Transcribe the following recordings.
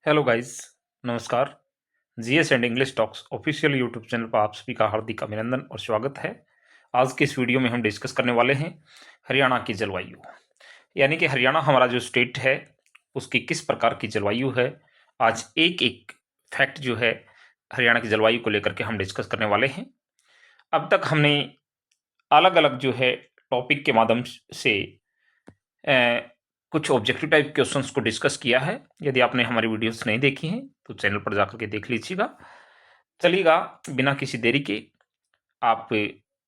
Hello guys, नमस्कार। GS and English talks official YouTube channel पर आप सभी का हार्दिक अभिनंदन और स्वागत है। आज के इस वीडियो में हम डिस्कस करने वाले हैं हरियाणा की जलवायु, यानी कि हरियाणा हमारा जो स्टेट है उसकी किस प्रकार की जलवायु है। आज एक एक फैक्ट जो है हरियाणा की जलवायु को लेकर के हम डिस्कस करने वाले हैं। अब तक हमने अलग अलग जो है टॉपिक के माध्यम से कुछ ऑब्जेक्टिव टाइप क्वेश्चंस को डिस्कस किया है। यदि आपने हमारी वीडियोस नहीं देखी हैं तो चैनल पर जाकर के देख लीजिएगा। चलिएगा, बिना किसी देरी के आप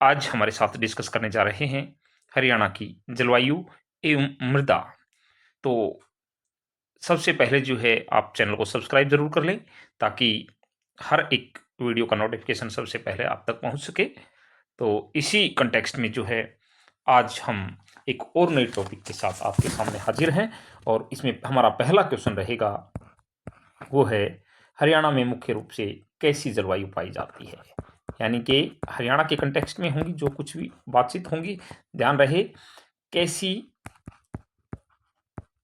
आज हमारे साथ डिस्कस करने जा रहे हैं हरियाणा की जलवायु एवं मृदा। तो सबसे पहले जो है आप चैनल को सब्सक्राइब जरूर कर लें ताकि हर एक वीडियो का नोटिफिकेशन सबसे पहले आप तक पहुंच सके। तो इसी कंटेक्स्ट में जो है आज हम एक और नए टॉपिक के साथ आपके सामने हाजिर हैं और इसमें हमारा पहला क्वेश्चन रहेगा, वो है हरियाणा में मुख्य रूप से कैसी जलवायु पाई जाती है। यानी कि हरियाणा के कंटेक्स्ट में होंगी जो कुछ भी बातचीत होंगी, ध्यान रहे कैसी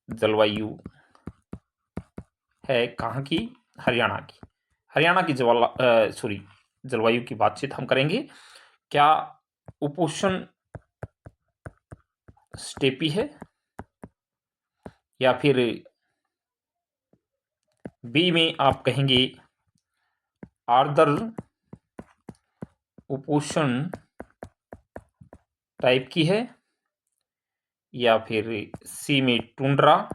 जलवायु है, कहाँ की, हरियाणा की। हरियाणा की जलवायु की बातचीत हम करेंगे। क्या उपोष्ण स्टेपी है, या फिर बी में आप कहेंगे आर्द्र उपोष्ण टाइप की है, या फिर सी में टुंड्रा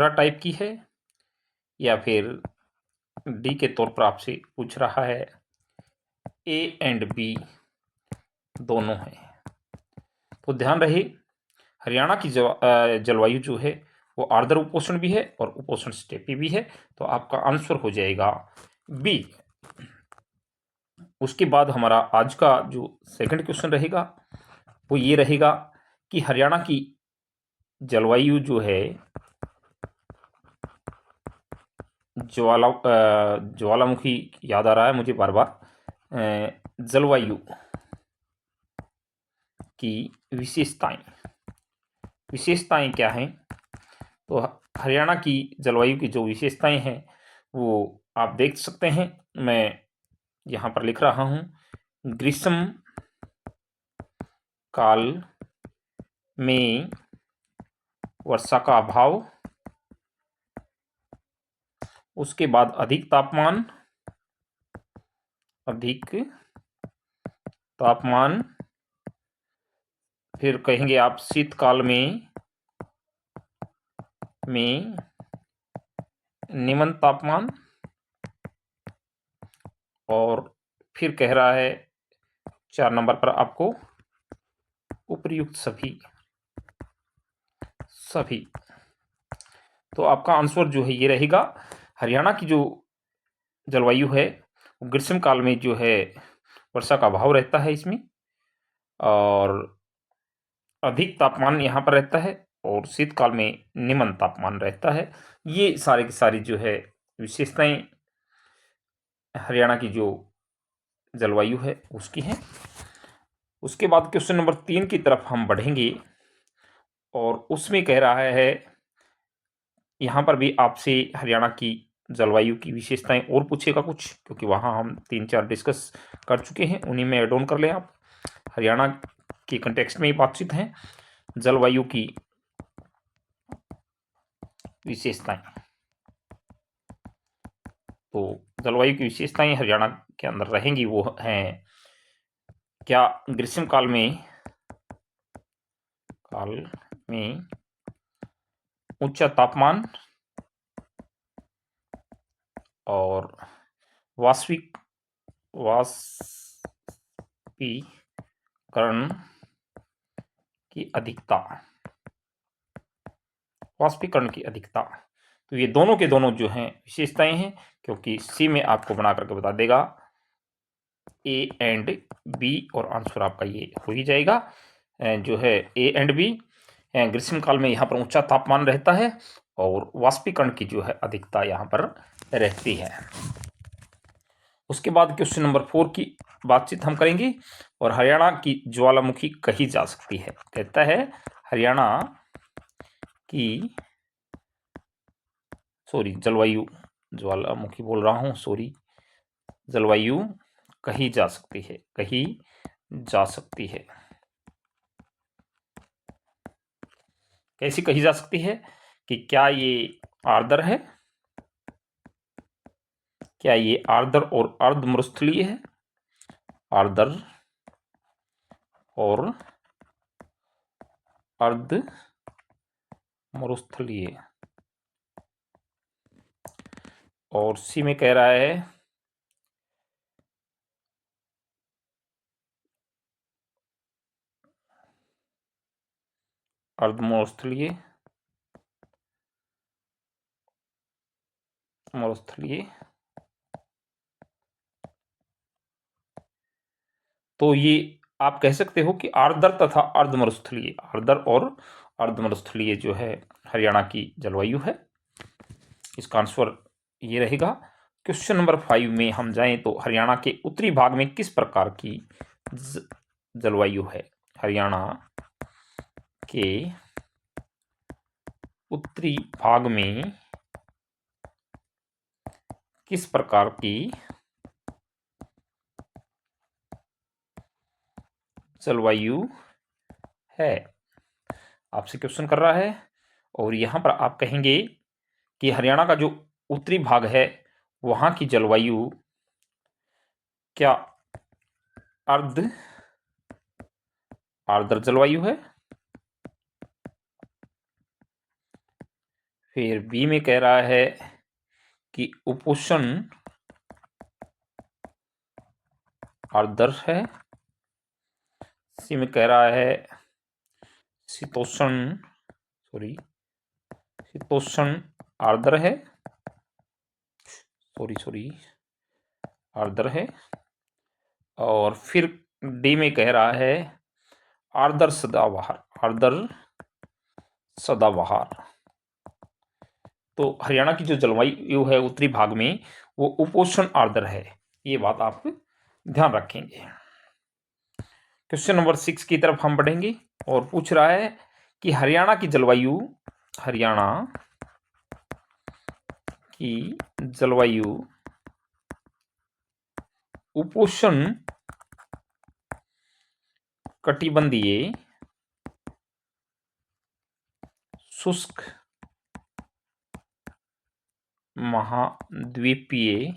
टाइप की है, या फिर डी के तौर पर आपसे पूछ रहा है ए एंड बी दोनों है। तो ध्यान रहे हरियाणा की जलवायु जो है वो आर्द्र उपोष्ण भी है और उपोष्ण स्टेपी भी है। तो आपका आंसर हो जाएगा बी। उसके बाद हमारा आज का जो सेकंड क्वेश्चन रहेगा वो ये रहेगा कि हरियाणा की जलवायु जो है ज्वालामुखी याद आ रहा है मुझे बार बार। जलवायु की विशेषताएं क्या हैं। तो हरियाणा की जलवायु की जो विशेषताएं हैं वो आप देख सकते हैं। मैं यहाँ पर लिख रहा हूँ, ग्रीष्म काल में वर्षा का अभाव, उसके बाद अधिक तापमान, फिर कहेंगे आप शीतकाल में निम्न तापमान, और फिर कह रहा है 4 नंबर पर आपको उपर्युक्त सभी। तो आपका आंसर जो है ये रहेगा, हरियाणा की जो जलवायु है ग्रीष्म काल में जो है वर्षा का अभाव रहता है इसमें, और अधिक तापमान यहाँ पर रहता है, और शीतकाल में निम्न तापमान रहता है। ये सारे की सारी जो है विशेषताएं हरियाणा की जो जलवायु है उसकी हैं। उसके बाद क्वेश्चन नंबर 3 की तरफ हम बढ़ेंगे और उसमें कह रहा है, यहाँ पर भी आपसे हरियाणा की जलवायु की विशेषताएं और पूछेगा कुछ, क्योंकि वहाँ हम 3-4 डिस्कस कर चुके हैं, उन्हीं में एड ऑन कर लें आप। हरियाणा के कंटेक्स्ट में ही बातचीत है जलवायु की विशेषताएं। तो जलवायु की विशेषताएं हरियाणा के अंदर रहेंगी वो हैं, क्या ग्रीष्म काल में उच्च तापमान और वाष्पीकरण की अधिकता। तो ये दोनों के दोनों जो हैं विशेषताएं हैं, क्योंकि सी में आपको बना करके बता देगा ए एंड बी, और आंसर आपका ये हो ही जाएगा जो है ए एंड बी। ग्रीष्म काल में यहाँ पर ऊंचा तापमान रहता है और वाष्पीकरण की जो है अधिकता यहाँ पर रहती है। उसके बाद क्वेश्चन नंबर 4 की बातचीत हम करेंगे, और हरियाणा की ज्वालामुखी कही जा सकती है। कहता है हरियाणा की सॉरी, जलवायु, ज्वालामुखी बोल रहा हूँ, सॉरी, जलवायु कही जा सकती है, कही जा सकती है। कैसी कही जा सकती है कि क्या ये आर्द्र है, क्या ये आर्द्र और अर्ध मरुस्थलीय है, आर्द्र और अर्ध मरुस्थलीय। और सी में कह रहा है अर्ध मरुस्थलीय, मरुस्थलीय। तो ये आप कह सकते हो कि आर्द्र तथा अर्ध मरुस्थलीय, आर्द्र और अर्ध मरुस्थलीय जो है हरियाणा की जलवायु है। इसका आंसर ये रहेगा। क्वेश्चन नंबर 5 में हम जाएं तो हरियाणा के उत्तरी भाग में किस प्रकार की जलवायु है? हरियाणा के उत्तरी भाग में किस प्रकार की जलवायु है? आपसे क्वेश्चन कर रहा है और यहां पर आप कहेंगे कि हरियाणा का जो उत्तरी भाग है वहां की जलवायु क्या अर्ध आर्द्र जलवायु है? फिर बी में कह रहा है कि उपोष्ण आर्द्र है। सी में कह रहा है शीतोष्ण, सॉरी, शीतोष्ण आर्द्र है, सॉरी, आर्द्र है। और फिर डी में कह रहा है आर्द्र सदाबहार, आर्द्र सदाबहार। तो हरियाणा की जो जलवायु है उत्तरी भाग में वो उपोष्ण आर्द्र है, ये बात आप ध्यान रखेंगे। क्वेश्चन नंबर 6 की तरफ हम बढ़ेंगे और पूछ रहा है कि हरियाणा की जलवायु, हरियाणा की जलवायु उपोष्ण कटिबंधीय शुष्क महाद्वीपीय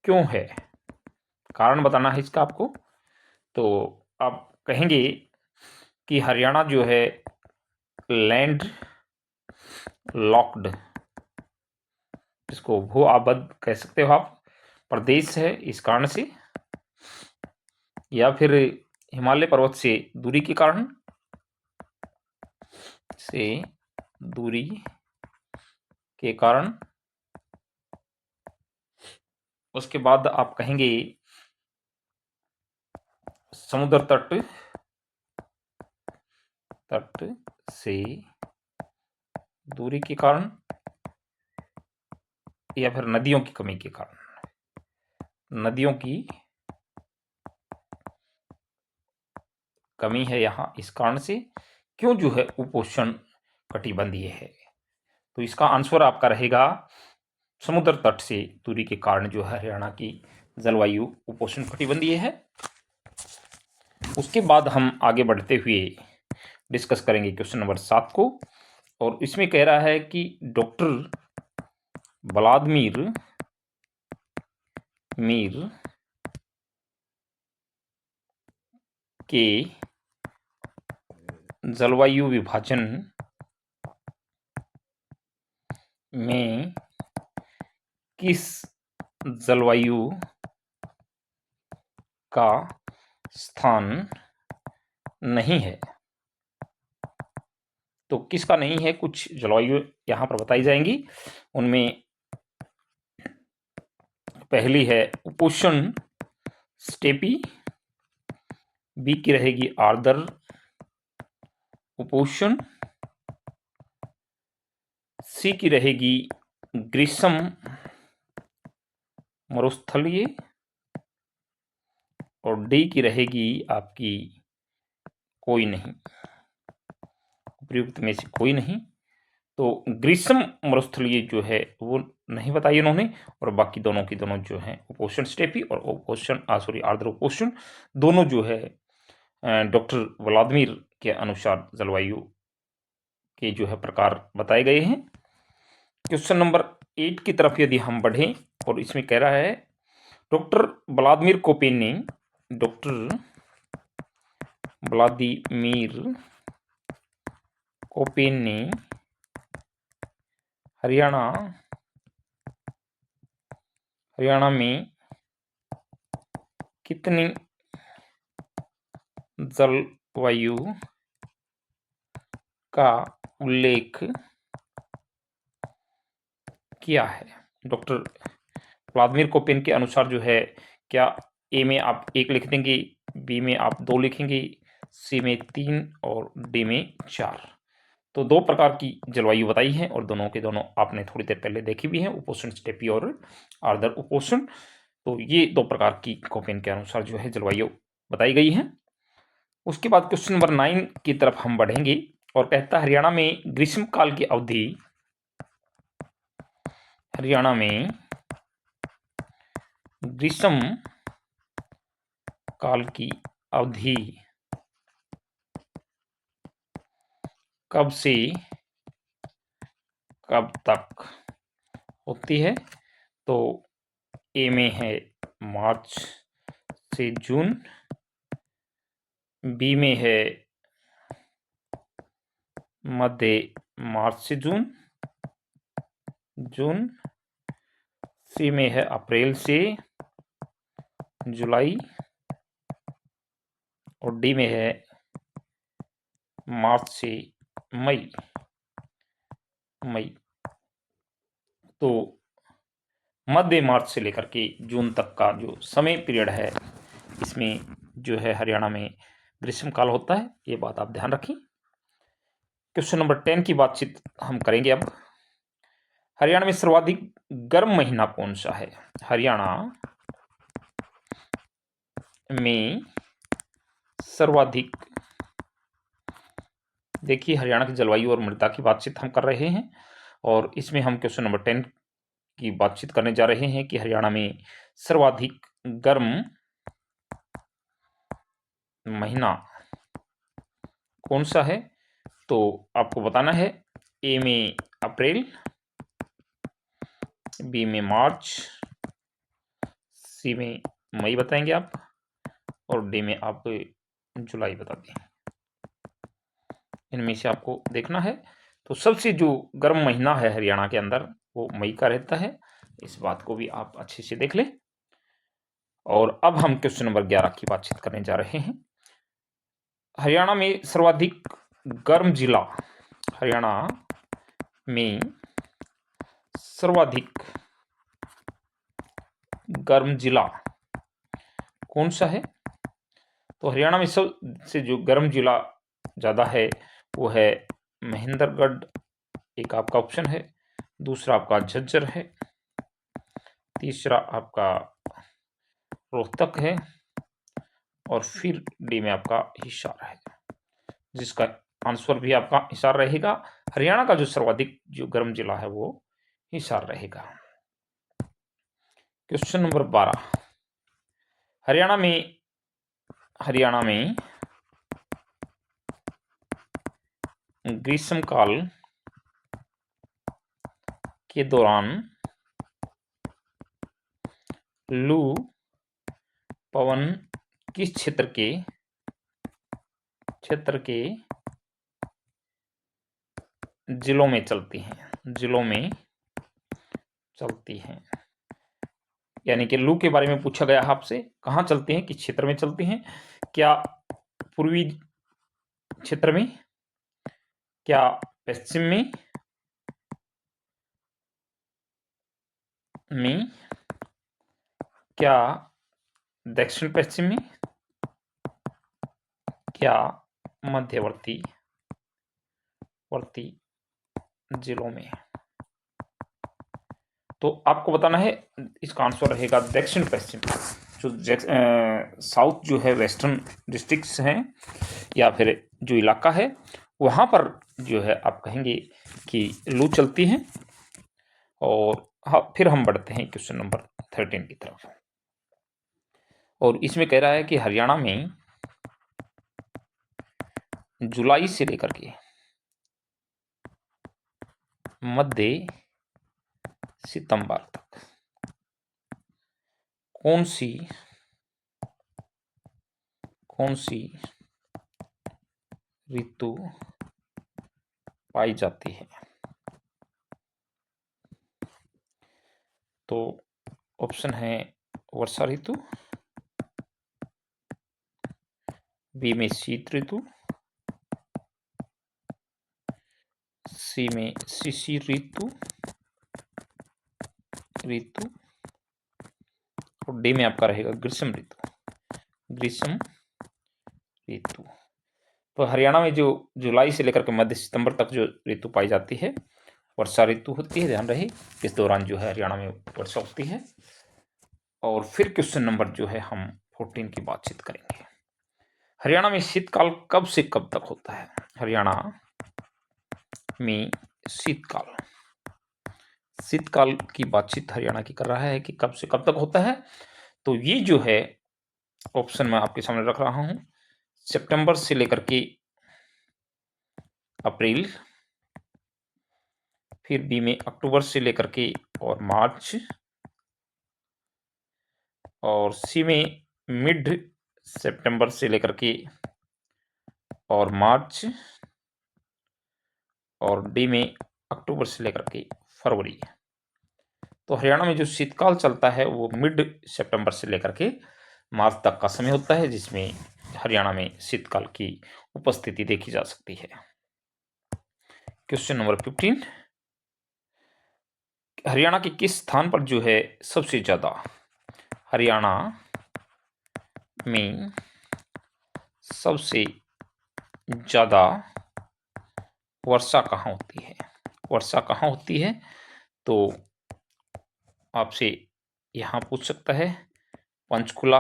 क्यों है? कारण बताना है इसका आपको। तो आप कहेंगे कि हरियाणा जो है लैंड लॉक्ड, इसको भू आबद्ध कह सकते हो आप, प्रदेश है इस कारण से, या फिर हिमालय पर्वत से दूरी के कारण, से दूरी के कारण। उसके बाद आप कहेंगे समुद्र तट, तट से दूरी के कारण, या फिर नदियों की कमी के कारण, नदियों की कमी है यहाँ इस कारण से क्यों जो है उपोष्ण कटिबंधीय है। तो इसका आंसर आपका रहेगा समुद्र तट से दूरी के कारण जो है हरियाणा की जलवायु उपोष्ण कटिबंधीय है। उसके बाद हम आगे बढ़ते हुए डिस्कस करेंगे क्वेश्चन नंबर 7 को, और इसमें कह रहा है कि डॉक्टर व्लादिमीर मीर के जलवायु विभाजन में किस जलवायु का स्थान नहीं है? तो किसका नहीं है, कुछ जलवायु यहां पर बताई जाएंगी। उनमें पहली है उपोष्ण स्टेपी, बी की रहेगी आर्द्र उपोष्ण, सी की रहेगी ग्रीष्म मरुस्थलीय, और डी की रहेगी आपकी कोई नहीं, उपयुक्त में से कोई नहीं। तो ग्रीष्म मरुस्थलीय जो है वो नहीं बताई इन्होंने, और बाकी दोनों की दोनों जो है उपोष्ण स्टेपी और आर्द्र उपोष्ण दोनों जो है डॉक्टर व्लादिमीर के अनुसार जलवायु के जो है प्रकार बताए गए हैं। क्वेश्चन नंबर 8 की तरफ यदि हम बढ़ें, और इसमें कह रहा है डॉक्टर व्लादिमीर कोपेन ने हरियाणा में कितनी जलवायु का उल्लेख किया है। डॉक्टर व्लादिमीर कोपेन के अनुसार जो है, क्या ए में आप 1 लिख देंगे, बी में आप 2 लिखेंगे, सी में 3 और डी में 4। तो 2 प्रकार की जलवायु बताई है, और दोनों के दोनों आपने थोड़ी देर पहले देखी भी है, उपोष्ण स्टेपी और आर्द्र उपोष्ण। तो ये 2 प्रकार की कोपेन के अनुसार जो है जलवायु बताई गई है। उसके बाद क्वेश्चन नंबर 9 की तरफ हम बढ़ेंगे, और कहता है हरियाणा में ग्रीष्म काल की अवधि कब से कब तक होती है। तो ए में है मार्च से जून, बी में है मध्य मार्च से जून, सी में है अप्रैल से जुलाई, और डी में है मार्च से मई। तो मध्य मार्च से लेकर के जून तक का जो समय पीरियड है, इसमें जो है हरियाणा में ग्रीष्मकाल होता है। ये बात आप ध्यान रखें। क्वेश्चन नंबर 10 की बातचीत हम करेंगे अब। हरियाणा में सर्वाधिक गर्म महीना कौन सा है। हरियाणा में सर्वाधिक, देखिए हरियाणा की जलवायु और मृदा की बातचीत हम कर रहे हैं, और इसमें हम क्वेश्चन नंबर 10 की बातचीत करने जा रहे हैं कि हरियाणा में सर्वाधिक गर्म महीना कौन सा है। तो आपको बताना है, ए में अप्रैल, बी में मार्च, सी में मई बताएंगे आप, और डी में आप जुलाई बता दें। इनमें से आपको देखना है। तो सबसे जो गर्म महीना है हरियाणा के अंदर वो मई का रहता है। इस बात को भी आप अच्छे से देख लें। और अब हम क्वेश्चन नंबर 11 की बातचीत करने जा रहे हैं। हरियाणा में सर्वाधिक गर्म जिला, हरियाणा में सर्वाधिक गर्म जिला कौन सा है। तो हरियाणा में सबसे जो गर्म जिला ज़्यादा है वो है महेंद्रगढ़, एक आपका ऑप्शन है, दूसरा आपका झज्जर है, तीसरा आपका रोहतक है, और फिर डी में आपका हिसार है, जिसका आंसर भी आपका हिसार रहेगा। हरियाणा का जो सर्वाधिक जो गर्म जिला है वो हिसार रहेगा। क्वेश्चन नंबर 12, हरियाणा में ग्रीष्मकाल के दौरान लू पवन किस क्षेत्र के जिलों में चलती हैं। यानी कि लू के बारे में पूछा गया आपसे, कहाँ चलती हैं, किस क्षेत्र में चलती हैं। क्या पूर्वी क्षेत्र में, क्या पश्चिम में, क्या दक्षिण पश्चिम में, क्या मध्यवर्ती जिलों में। तो आपको बताना है, इसका आंसर रहेगा दक्षिण पश्चिम। जो साउथ जो है वेस्टर्न डिस्ट्रिक्ट्स हैं, या फिर जो इलाका है वहाँ पर जो है आप कहेंगे कि लू चलती है। और हाँ, फिर हम बढ़ते हैं क्वेश्चन नंबर 13 की तरफ। और इसमें कह रहा है कि हरियाणा में जुलाई से लेकर के मध्य सितंबर तक कौन सी ऋतु पाई जाती है। तो ऑप्शन है वर्षा ऋतु, बी में शीत ऋतु, सी में शिशिर ऋतु और डी में आपका रहेगा ग्रीष्म ऋतु। तो हरियाणा में जो जुलाई से लेकर के मध्य सितंबर तक जो ऋतु पाई जाती है वर्षा ऋतु होती है। ध्यान रहे इस दौरान जो है हरियाणा में वर्षा होती है। और फिर क्वेश्चन नंबर जो है हम 14 की बातचीत करेंगे। हरियाणा में शीतकाल कब से कब तक होता है। हरियाणा में शीतकाल की बातचीत हरियाणा की कर रहा है कि कब से कब तक होता है। तो ये जो है ऑप्शन मैं आपके सामने रख रहा हूं, सितंबर से लेकर के अप्रैल, फिर बी में अक्टूबर से लेकर के और मार्च, और सी में मिड सितंबर से लेकर के और मार्च, और डी में अक्टूबर से लेकर के फरवरी। तो हरियाणा में जो शीतकाल चलता है वो मिड सितंबर से लेकर के मार्च तक का समय होता है, जिसमें हरियाणा में शीतकाल की उपस्थिति देखी जा सकती है। क्वेश्चन नंबर 15, हरियाणा के किस स्थान पर जो है सबसे ज्यादा, हरियाणा में सबसे ज्यादा वर्षा कहाँ होती है। वर्षा कहाँ होती है तो आपसे यहां पूछ सकता है पंचकुला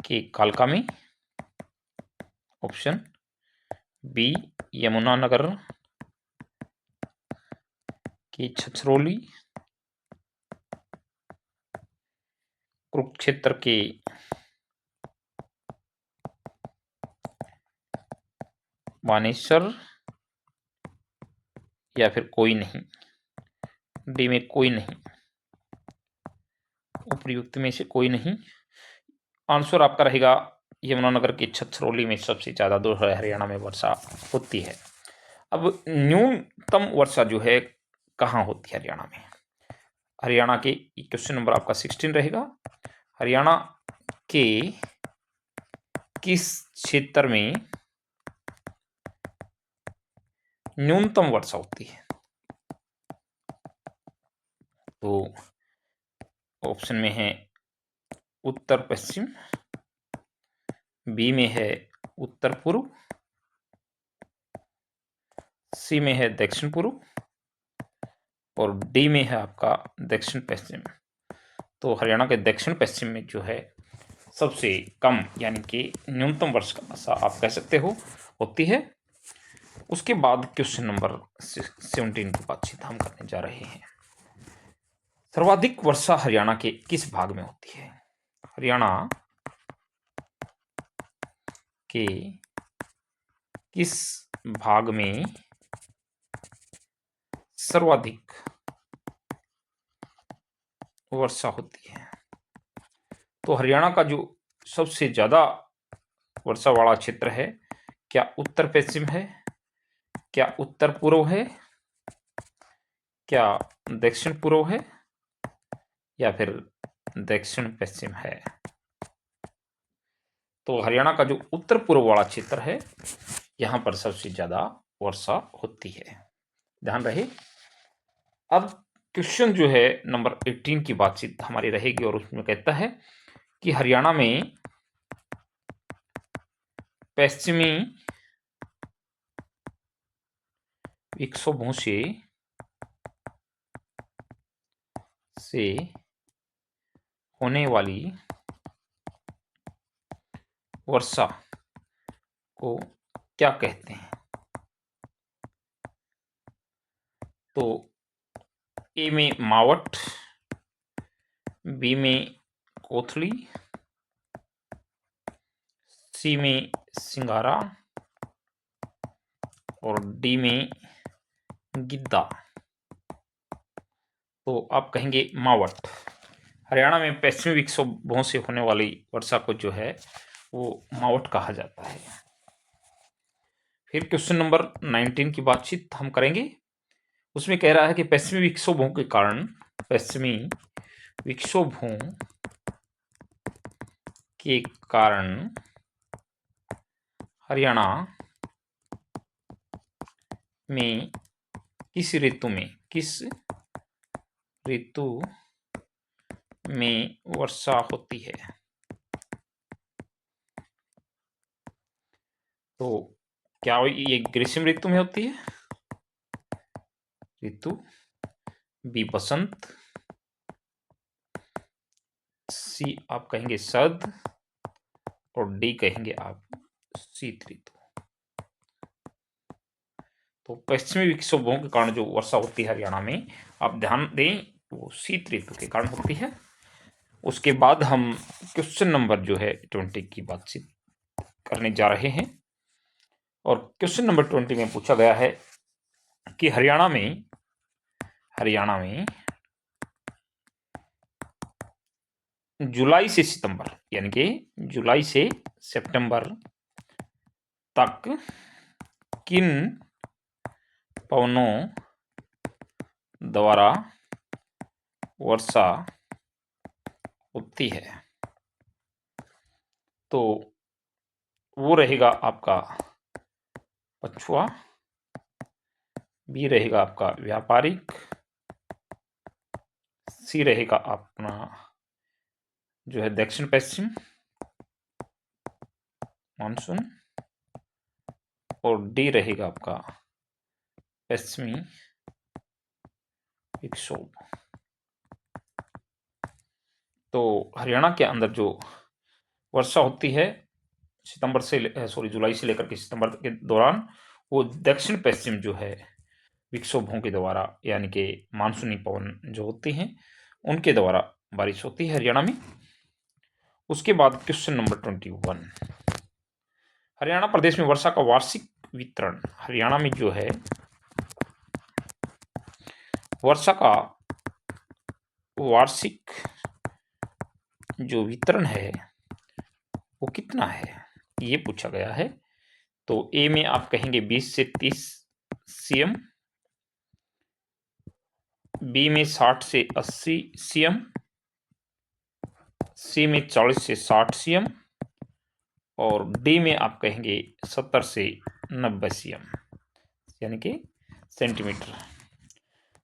के कालका में, ऑप्शन बी यमुनानगर के छछरौली, कुरुक्षेत्र के बानेश्वर, या फिर कोई नहीं, डी में कोई नहीं, उपयुक्त में से कोई नहीं। आंसर आपका रहेगा यमुनानगर के छछरौली में सबसे ज्यादा जो है हरियाणा में वर्षा होती है। अब न्यूनतम वर्षा जो है कहाँ होती है हरियाणा में। हरियाणा के क्वेश्चन नंबर आपका 16 रहेगा, हरियाणा के किस क्षेत्र में न्यूनतम वर्षा होती है। तो ऑप्शन में है उत्तर पश्चिम, बी में है उत्तर पूर्व, सी में है दक्षिण पूर्व और डी में है आपका दक्षिण पश्चिम। तो हरियाणा के दक्षिण पश्चिम में जो है सबसे कम यानी कि न्यूनतम वर्षा आप कह सकते हो होती है। उसके बाद क्वेश्चन नंबर 17 की बातचीत हम करने जा रहे हैं। सर्वाधिक वर्षा हरियाणा के किस भाग में होती है। हरियाणा के किस भाग में सर्वाधिक वर्षा होती है। तो हरियाणा का जो सबसे ज्यादा वर्षा वाला क्षेत्र है, क्या उत्तर पश्चिम है, क्या उत्तर पूर्व है, क्या दक्षिण पूर्व है, या फिर दक्षिण पश्चिम है। तो हरियाणा का जो उत्तर पूर्व वाला क्षेत्र है यहां पर सबसे ज्यादा वर्षा होती है। ध्यान रहे। अब क्वेश्चन जो है नंबर 18 की बातचीत हमारी रहेगी और उसमें कहता है कि हरियाणा में पश्चिमी विक्षोभों से होने वाली वर्षा को क्या कहते हैं? तो ए में मावट, बी में कोथली, सी में सिंगारा और डी में गिद्दा। तो आप कहेंगे मावट। हरियाणा में पश्चिमी विक्षोभों से होने वाली वर्षा को जो है वो मावट कहा जाता है। फिर क्वेश्चन नंबर 19 की बातचीत हम करेंगे। उसमें कह रहा है कि पश्चिमी विक्षोभों के कारण हरियाणा में किस ऋतु में वर्षा होती है? तो क्या ये ग्रीष्म ऋतु में होती है? ऋतु बी बसंत, सी आप कहेंगे शरद और डी कहेंगे आप शीत ऋतु। तो पश्चिमी विक्षोभों के कारण जो वर्षा होती है हरियाणा में, आप ध्यान दें, वो शीत ऋतु के कारण होती है। उसके बाद हम क्वेश्चन नंबर जो है 20 की बातचीत करने जा रहे हैं। और क्वेश्चन नंबर 20 में पूछा गया है कि हरियाणा में जुलाई से सितंबर, यानी कि जुलाई से सितंबर तक किन पवनों द्वारा वर्षा होती है? तो वो रहेगा आपका पछुआ, बी रहेगा आपका व्यापारिक, सी रहेगा अपना जो है दक्षिण पश्चिम मानसून और डी रहेगा आपका पश्चिमी विक्षोभ। तो हरियाणा के अंदर जो वर्षा होती है जुलाई से लेकर के सितंबर के दौरान, वो दक्षिण पश्चिम जो है विक्षोभों के द्वारा, यानी कि मानसूनी पवन जो होते हैं उनके द्वारा बारिश होती है हरियाणा में। उसके बाद क्वेश्चन नंबर 21, हरियाणा प्रदेश में वर्षा का वार्षिक वितरण। हरियाणा में जो है वर्षा का वार्षिक जो वितरण है वो कितना है, ये पूछा गया है। तो ए में आप कहेंगे 20 से 30 सीएम, बी में 60 से 80 सीएम, सी में 40 से 60 सीएम और डी में आप कहेंगे 70 से 90 सीएम, यानी कि सेंटीमीटर।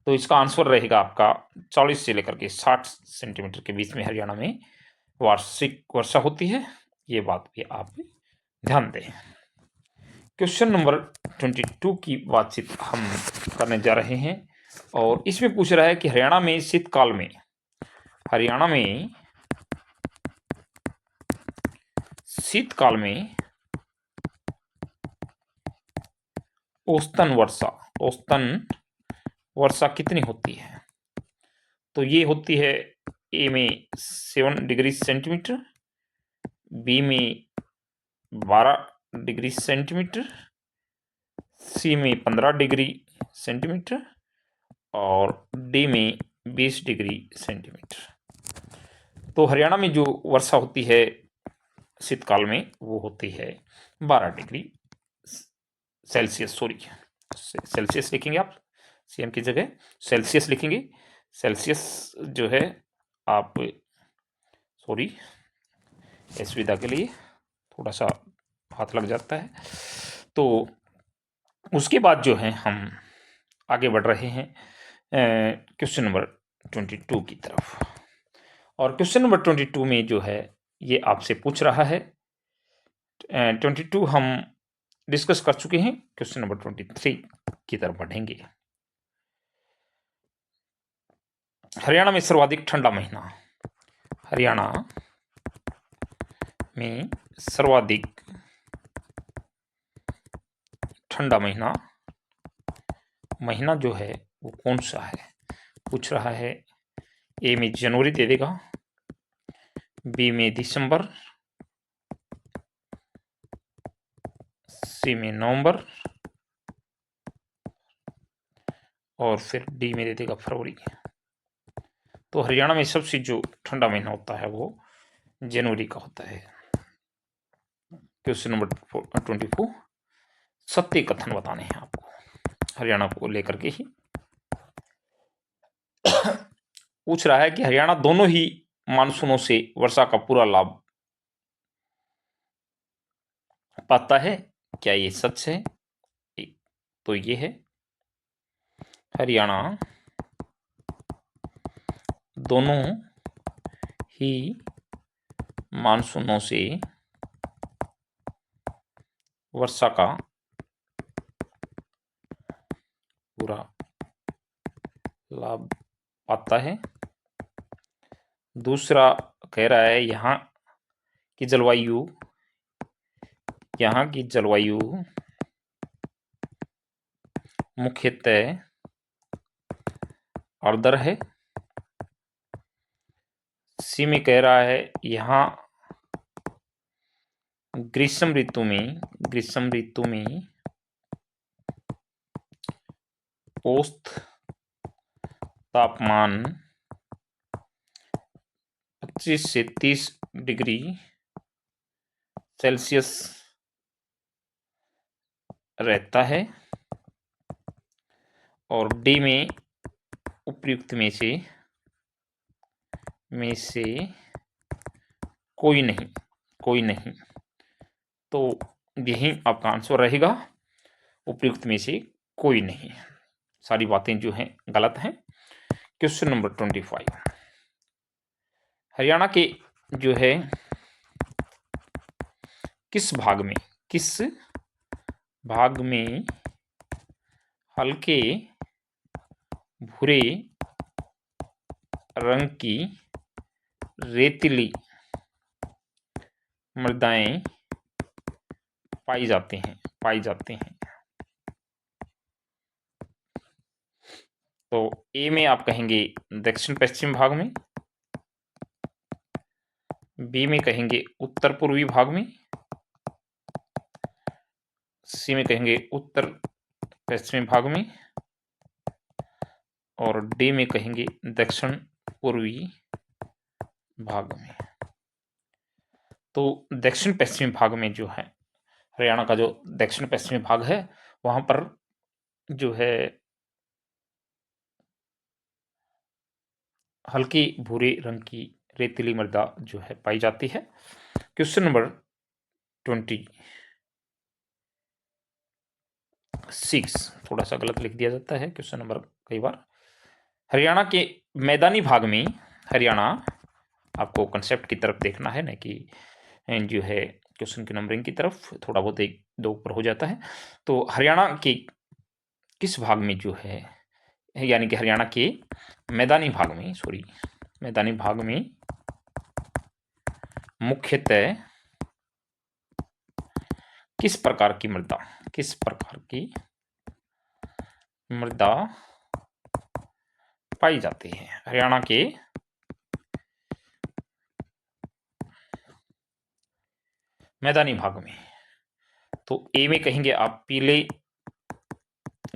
तो इसका आंसर रहेगा आपका 40 से लेकर के 60 सेंटीमीटर के बीच में हरियाणा में वार्षिक वर्षा होती है। ये बात भी आप ध्यान दें। क्वेश्चन नंबर 22 की बातचीत हम करने जा रहे हैं और इसमें पूछ रहा है कि हरियाणा में शीतकाल में औसतन वर्षा कितनी होती है? तो ये होती है ए में 7 डिग्री सेंटीमीटर, बी में 12 डिग्री सेंटीमीटर, सी में 15 डिग्री सेंटीमीटर और डी में 20 डिग्री सेंटीमीटर। तो हरियाणा में जो वर्षा होती है शीतकाल में वो होती है 12 डिग्री सेल्सियस, सेल्सियस लिखेंगे आप, सीएम की जगह सेल्सियस लिखेंगे। सेल्सियस जो है आप असुविधा के लिए थोड़ा सा हाथ लग जाता है। तो उसके बाद जो है हम आगे बढ़ रहे हैं क्वेश्चन नंबर 22 की तरफ। और क्वेश्चन नंबर 22 में जो है ये आपसे पूछ रहा है, 22 हम डिस्कस कर चुके हैं, क्वेश्चन नंबर 23 की तरफ बढ़ेंगे। हरियाणा में सर्वाधिक ठंडा महीना। हरियाणा में सर्वाधिक ठंडा महीना जो है वो कौन सा है पूछ रहा है। ए में जनवरी दे देगा, बी में दिसंबर, सी में नवंबर और फिर डी में दे देगा फरवरी। तो हरियाणा में सबसे जो ठंडा महीना होता है वो जनवरी का होता है। क्वेश्चन नंबर 24, सत्य कथन बताने हैं आपको, हरियाणा को लेकर के ही पूछ रहा है कि हरियाणा दोनों ही मानसूनों से वर्षा का पूरा लाभ पाता है, क्या ये सच है? तो ये है, हरियाणा दोनों ही मानसूनों से वर्षा का पूरा लाभ पाता है। दूसरा कह रहा है यहाँ की जलवायु मुख्यतः आर्द्र है। सी में कह रहा है यहाँ ग्रीष्म ऋतु में औसत तापमान 25 से 30 डिग्री सेल्सियस रहता है। और डी में उपयुक्त में से कोई नहीं। तो यही आपका आंसर रहेगा, उपयुक्त में से कोई नहीं। सारी बातें जो हैं गलत हैं। क्वेश्चन नंबर 25, हरियाणा के जो है किस भाग में हल्के भूरे रंग की रेतीली मृदाएं पाई जाते हैं। तो ए में आप कहेंगे दक्षिण पश्चिम भाग में, बी में कहेंगे उत्तर पूर्वी भाग में, सी में कहेंगे उत्तर पश्चिमी भाग में और डी में कहेंगे दक्षिण पूर्वी भाग में। तो दक्षिण पश्चिमी भाग में जो है हरियाणा का जो दक्षिण पश्चिमी भाग है वहां पर जो है हल्की भूरे रंग की रेतीली मृदा जो है पाई जाती है। क्वेश्चन नंबर 26, थोड़ा सा गलत लिख दिया जाता है क्वेश्चन नंबर कई बार। हरियाणा के मैदानी भाग में, हरियाणा आपको कंसेप्ट की तरफ देखना है, न कि जो है क्वेश्चन की नंबरिंग की तरफ, थोड़ा बहुत एक दो ऊपर हो जाता है। तो हरियाणा के किस भाग में जो है, यानी कि हरियाणा के मैदानी भाग में मुख्यतः किस प्रकार की मृदा पाई जाती है हरियाणा के मैदानी भाग में? तो ए में कहेंगे आप पीले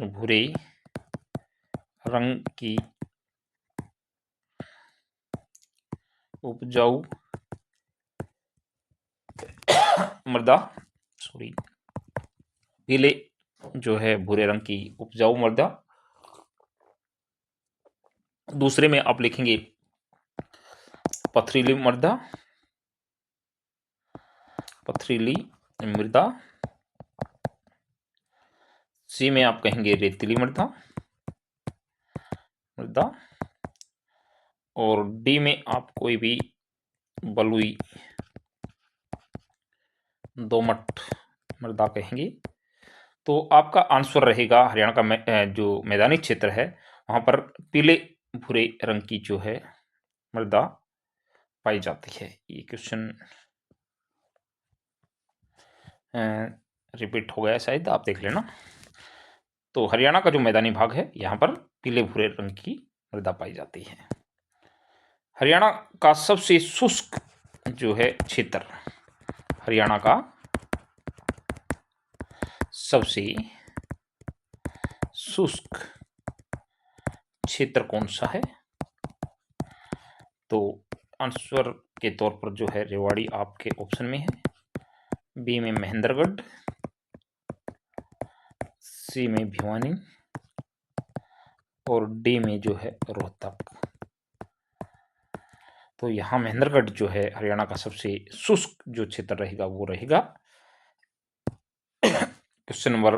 भूरे रंग की उपजाऊ मृदा, पीले जो है भूरे रंग की उपजाऊ मृदा। दूसरे में आप लिखेंगे पथरीली मृदा। सी में आप कहेंगे रेतीली मृदा और डी में आप कोई भी बलुई दोमट मृदा कहेंगे। तो आपका आंसर रहेगा हरियाणा का जो मैदानी क्षेत्र है वहां पर पीले भूरे रंग की जो है मृदा पाई जाती है। ये क्वेश्चन रिपीट हो गया शायद, आप देख लेना। तो हरियाणा का जो मैदानी भाग है यहाँ पर पीले भूरे रंग की मृदा पाई जाती है। हरियाणा का सबसे शुष्क जो है क्षेत्र, हरियाणा का सबसे शुष्क क्षेत्र कौन सा है? तो आंसर के तौर पर जो है रेवाड़ी आपके ऑप्शन में है, बी में महेंद्रगढ़, सी में भिवानी और डी में जो है रोहतक। तो यहाँ महेंद्रगढ़ जो है हरियाणा का सबसे शुष्क जो क्षेत्र रहेगा वो रहेगा। क्वेश्चन नंबर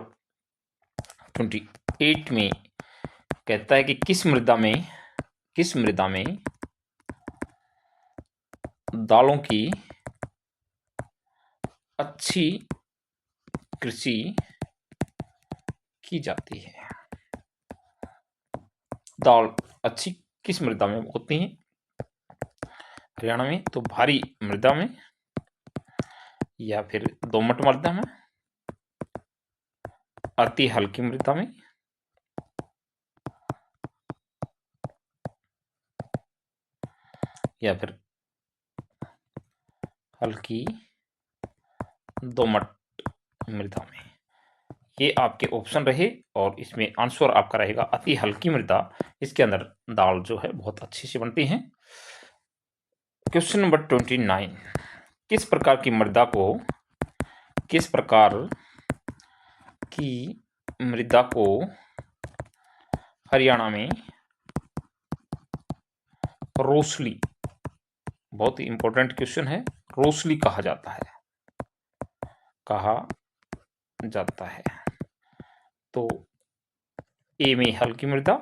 28 में कहता है कि किस मृदा में दालों की अच्छी कृषि की जाती है? दाल अच्छी किस मृदा में होती है हरियाणा में? तो भारी मृदा में, या फिर दोमट मृदा में, अति हल्की मृदा में, या फिर हल्की दोमट मृदा में। ये आपके ऑप्शन रहे और इसमें आंसर आपका रहेगा अति हल्की मृदा। इसके अंदर दाल जो है बहुत अच्छी से बनती है। क्वेश्चन नंबर 29, किस प्रकार की मृदा को हरियाणा में रोसली, बहुत ही इंपॉर्टेंट क्वेश्चन है, रोसली कहा जाता है? तो ए में हल्की मृदा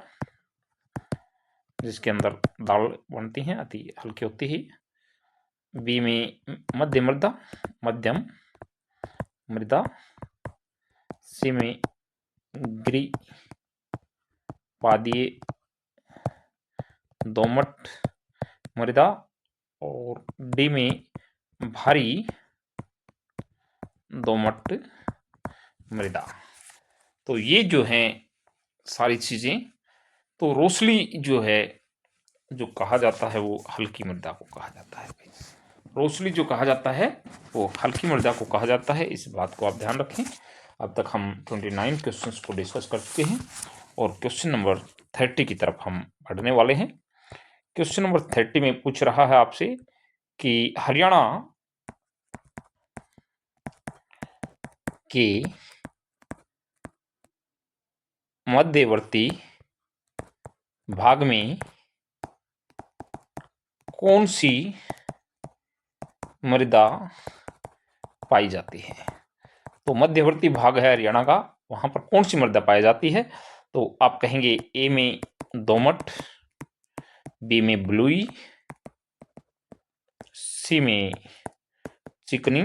जिसके अंदर दाल बनती हैं, अति हल्की होती है। बी में मध्यम मृदा, सी में गिरिपादीय दोमट मृदा और डी में भारी दोमट मृदा। तो ये जो हैं सारी चीजें, तो रोसली जो है जो कहा जाता है वो हल्की मृदा को कहा जाता है। रोसली जो कहा जाता है वो हल्की मृदा को कहा जाता है, इस बात को आप ध्यान रखें। अब तक हम 29 क्वेश्चंस को डिस्कस कर चुके हैं और क्वेश्चन नंबर 30 की तरफ हम बढ़ने वाले हैं। क्वेश्चन नंबर 30 में पूछ रहा है आपसे कि हरियाणा के मध्यवर्ती भाग में कौन सी मृदा पाई जाती है? तो मध्यवर्ती भाग है हरियाणा का, वहां पर कौन सी मृदा पाई जाती है? तो आप कहेंगे ए में दोमट, बी में बलुई, सी में चिकनी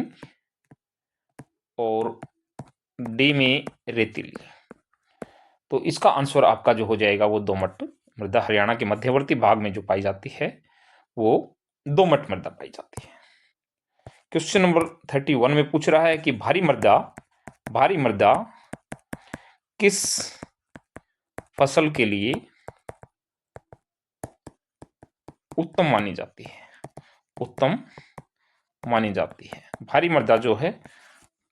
और डी में रेतीली। तो इसका आंसर आपका जो हो जाएगा वो दोमट मृदा, हरियाणा के मध्यवर्ती भाग में जो पाई जाती है वो दोमट मृदा पाई जाती है। क्वेश्चन नंबर 31 में पूछ रहा है कि भारी मृदा किस फसल के लिए उत्तम मानी जाती है? भारी मृदा जो है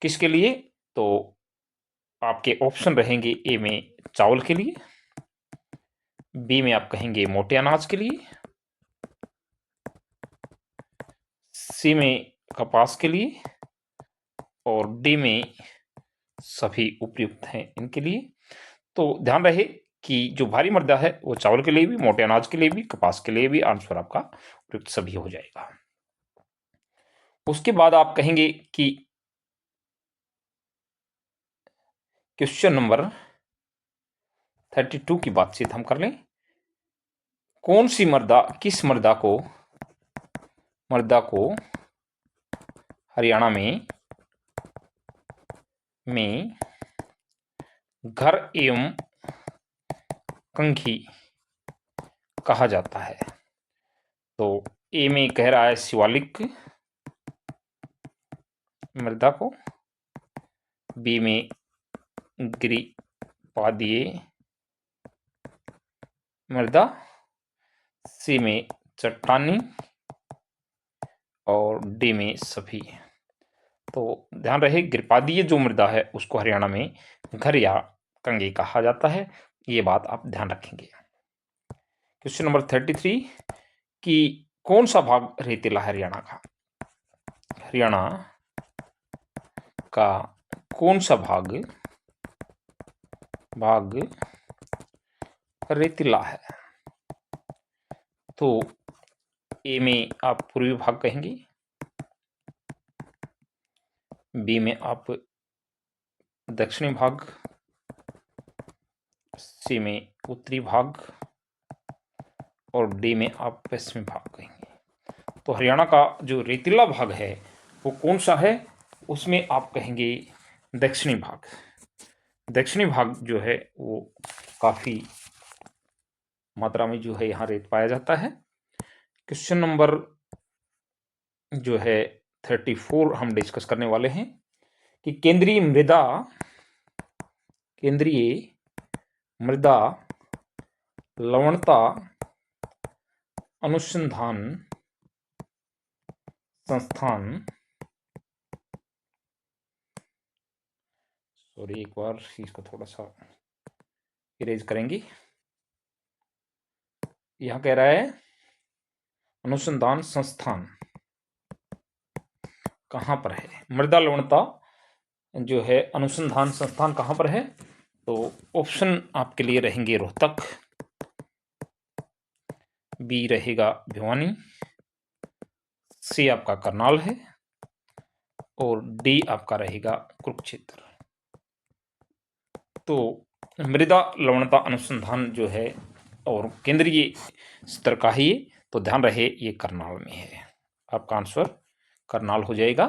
किसके लिए? तो आपके ऑप्शन रहेंगे ए में चावल के लिए, बी में आप कहेंगे मोटे अनाज के लिए, सी में कपास के लिए और डी में सभी उपयुक्त हैं इनके लिए। तो ध्यान रहे कि जो भारी मृदा है वो चावल के लिए भी, मोटे अनाज के लिए भी, कपास के लिए भी आंसर आपका उपयुक्त सभी हो जाएगा। उसके बाद आप कहेंगे कि क्वेश्चन नंबर 32 की बातचीत हम कर लें। कौन सी किस मृदा को हरियाणा में घर एवं कंघी कहा जाता है? तो ए में कह रहा है शिवालिक मृदा को, बी में गिरिपादीय मृदा, सी में चट्टानी और डी में सभी। तो ध्यान रहे गिरिपादीय जो मृदा है उसको हरियाणा में घर या कंगे कहा जाता है, ये बात आप ध्यान रखेंगे। क्वेश्चन नंबर 33 कि कौन सा भाग रेतीला है हरियाणा का? हरियाणा का कौन सा भाग रेतीला है? तो ए में आप पूर्वी भाग कहेंगे, बी में आप दक्षिणी भाग, सी में उत्तरी भाग और डी में आप पश्चिमी भाग कहेंगे। तो हरियाणा का जो रेतीला भाग है वो कौन सा है? उसमें आप कहेंगे दक्षिणी भाग। दक्षिणी भाग जो है वो काफी मात्रा में जो है यहाँ रेत पाया जाता है। क्वेश्चन नंबर जो है 34 हम डिस्कस करने वाले हैं कि केंद्रीय मृदा लवणता अनुसंधान संस्थान, सॉरी एक बार इसको थोड़ा सा इरेज करेंगे। यहां कह रहा है अनुसंधान संस्थान कहां पर है? मृदा लवणता जो है अनुसंधान संस्थान कहां पर है? तो ऑप्शन आपके लिए रहेंगे रोहतक, बी रहेगा भिवानी, सी आपका करनाल है और डी आपका रहेगा कुरुक्षेत्र। तो मृदा लवणता अनुसंधान जो है और केंद्रीय स्तर का ही, तो ध्यान रहे ये करनाल में है। आपका आंसर करनाल हो जाएगा।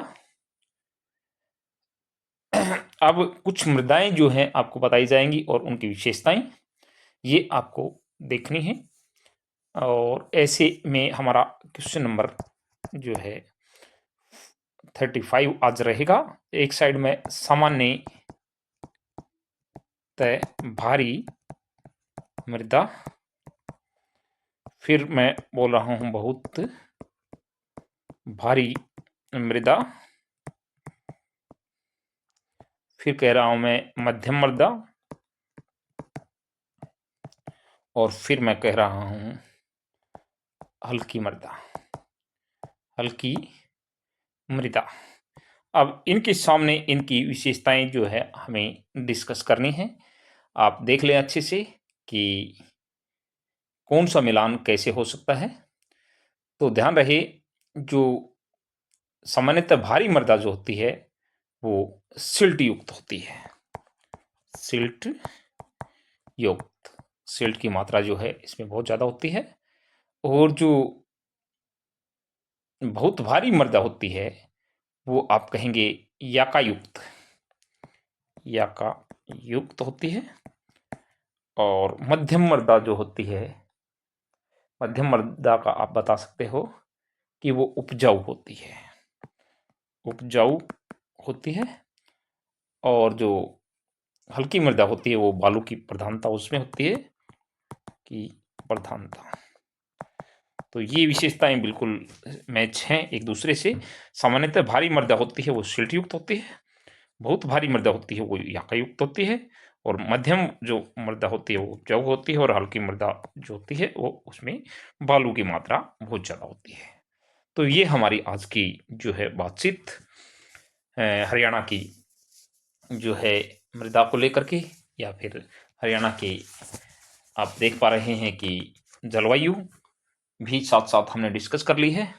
अब कुछ मृदाएं जो हैं आपको बताई जाएंगी और उनकी विशेषताएं ये आपको देखनी है। और ऐसे में हमारा क्वेश्चन नंबर जो है 35 आज रहेगा। एक साइड में सामान्य तय भारी मृदा, फिर मैं बोल रहा हूं बहुत भारी मृदा, फिर कह रहा हूं मैं मध्यम मृदा और फिर मैं कह रहा हूं हल्की मृदा। अब इनके सामने इनकी विशेषताएं जो है हमें डिस्कस करनी है। आप देख लें अच्छे से कि कौन सा मिलान कैसे हो सकता है। तो ध्यान रहे जो सामान्यतः भारी मृदा जो होती है वो सिल्ट युक्त होती है, सिल्ट की मात्रा जो है इसमें बहुत ज्यादा होती है। और जो बहुत भारी मृदा होती है वो आप कहेंगे याका युक्त होती है। और मध्यम मृदा जो होती है, मध्यम मृदा का आप बता सकते हो कि वो उपजाऊ होती है। और जो हल्की मृदा होती है वो बालू की प्रधानता उसमें होती है तो ये विशेषताएं बिल्कुल मैच हैं एक दूसरे से। सामान्यतः भारी मृदा होती है वो सिल्ट युक्त होती है, बहुत भारी मृदा होती है वो याका युक्त होती है, और मध्यम जो मृदा होती है वो उपजाऊ होती है, और हल्की मृदा जो होती है वो उसमें बालू की मात्रा बहुत ज़्यादा होती है। तो ये हमारी आज की जो है बातचीत हरियाणा की जो है मृदा को लेकर के, या फिर हरियाणा के आप देख पा रहे हैं कि जलवायु भी साथ साथ हमने डिस्कस कर ली है।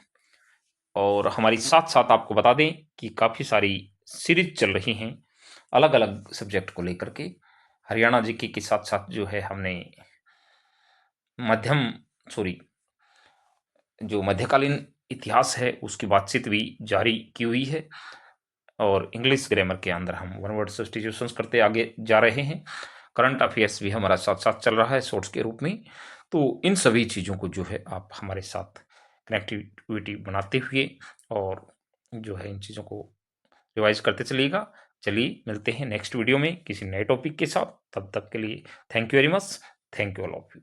और हमारी साथ साथ आपको बता दें कि काफ़ी सारी सीरीज चल रही हैं अलग अलग सब्जेक्ट को लेकर के। हरियाणा जीके के साथ साथ जो है हमने जो मध्यकालीन इतिहास है उसकी बातचीत भी जारी की हुई है। और इंग्लिश ग्रामर के अंदर हम वन वर्ड सब्स्टिट्यूशंस करते आगे जा रहे हैं। करंट अफेयर्स भी हमारा साथ साथ चल रहा है शॉर्ट्स के रूप में। तो इन सभी चीज़ों को जो है आप हमारे साथ कनेक्टिविटी बनाते हुए और जो है इन चीज़ों को रिवाइज करते चलिएगा। चलिए मिलते हैं नेक्स्ट वीडियो में किसी नए टॉपिक के साथ, तब तक के लिए thank you very much, thank you all of you.